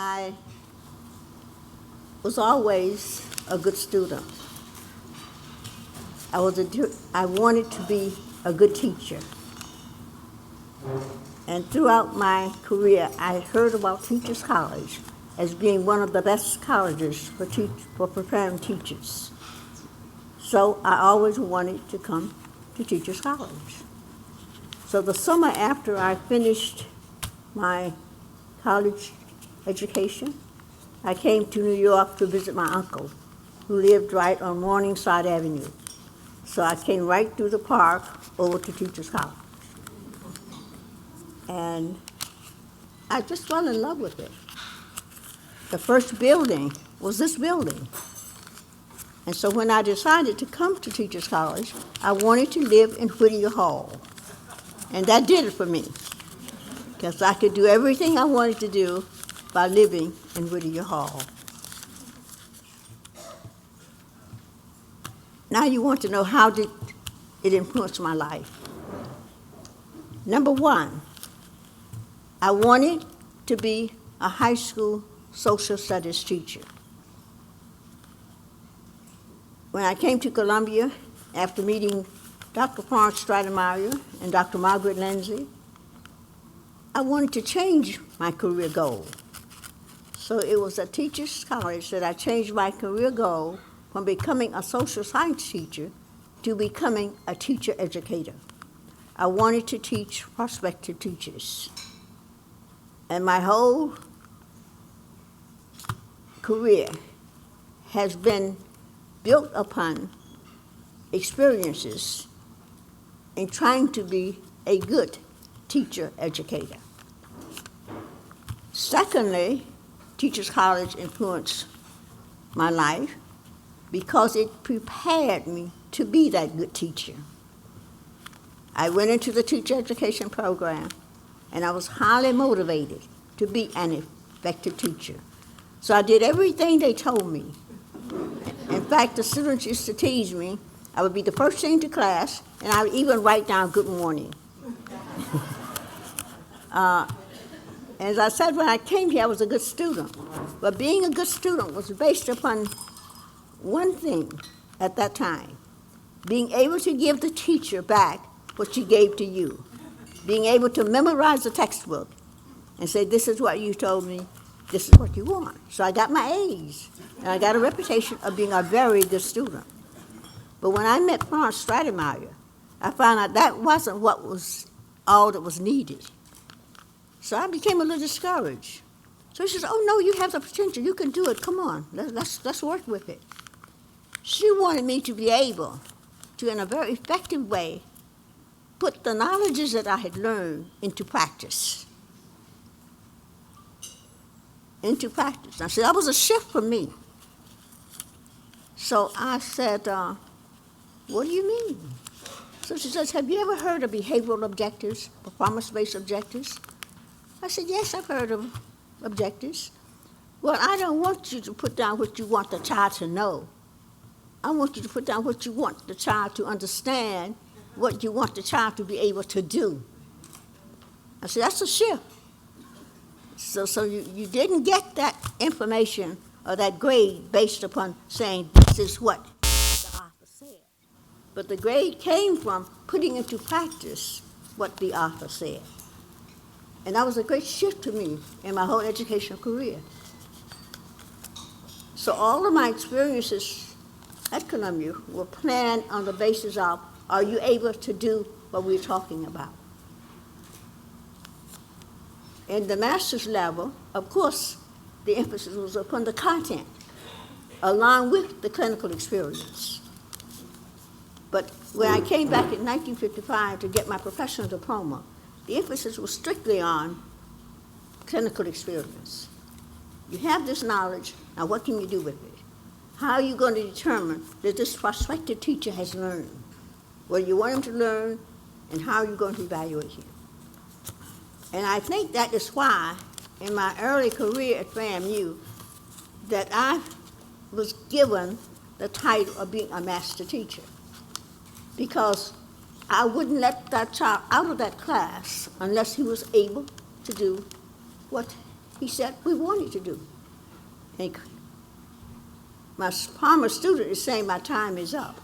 I was always a good student. I wanted to be a good teacher. And throughout my career, I heard about Teachers College as being one of the best colleges for preparing teachers. So I always wanted to come to Teachers College. So the summer after I finished my college education, I came to New York to visit my uncle, who lived right on Morningside Avenue. So I came right through the park over to Teachers College. And I just fell in love with it. The first building was this building. And so when I decided to come to Teachers College, I wanted to live in Whittier Hall. And that did it for me, because I could do everything I wanted to do by living in Whittier Hall. Now you want to know, how did it influence my life? Number one, I wanted to be a high school social studies teacher. When I came to Columbia, after meeting Dr. Florence Stratemeyer and Dr. Margaret Lindsay, I wanted to change my career goal. So it was at Teachers College that I changed my career goal from becoming a social science teacher to becoming a teacher educator. I wanted to teach prospective teachers. And my whole career has been built upon experiences in trying to be a good teacher educator. Secondly, Teachers College influenced my life because it prepared me to be that good teacher. I went into the teacher education program, and I was highly motivated to be an effective teacher. So I did everything they told me. In fact, the students used to tease me. I would be the first thing to class, and I would even write down good morning. As I said, when I came here, I was a good student. But being a good student was based upon one thing at that time: being able to give the teacher back what she gave to you. Being able to memorize the textbook and say, this is what you told me, this is what you want. So I got my A's, and I got a reputation of being a very good student. But when I met Florence Stratemeyer, I found out that wasn't what was all that was needed. So I became a little discouraged. So she says, oh no, you have the potential, you can do it, come on, let's work with it. She wanted me to be able to, in a very effective way, put the knowledges that I had learned into practice. Into practice. Now, see, that was a shift for me. So I said, what do you mean? So she says, have you ever heard of behavioral objectives, performance-based objectives? I said, yes, I've heard of objectives. Well, I don't want you to put down what you want the child to know. I want you to put down what you want the child to understand, what you want the child to be able to do. I said, that's a shift. So you didn't get that information or that grade based upon saying this is what the author said. But the grade came from putting into practice what the author said. And that was a great shift to me in my whole educational career. So all of my experiences at Columbia were planned on the basis of, are you able to do what we're talking about? In the master's level, of course, the emphasis was upon the content, along with the clinical experience. But when I came back in 1955 to get my professional diploma, the emphasis was strictly on clinical experience. You have this knowledge, now what can you do with it? How are you going to determine that this prospective teacher has learned? What do you want him to learn, and how are you going to evaluate him? And I think that is why, in my early career at FAMU, that I was given the title of being a master teacher, because I wouldn't let that child out of that class unless he was able to do what he said, we wanted to do. And my former student is saying my time is up.